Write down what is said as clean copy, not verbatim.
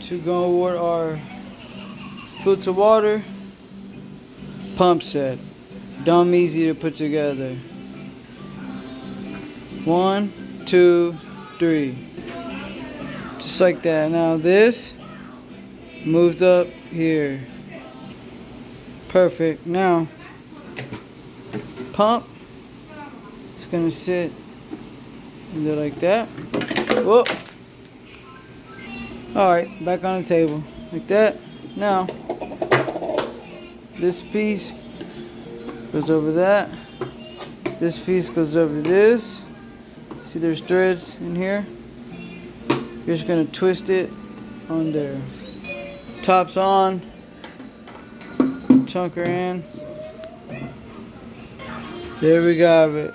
to go with our filter water pump set. Dumb easy to put together. 1, 2, 3. Just like that. Now this moves up here. Perfect. Now pump. It's gonna sit in there like that. Whoop. Alright, back on the table. Like that. Now this piece goes over that. This piece goes over this. See there's threads in here? You're just gonna twist it on there. Top's on. Chunk her in. There we go.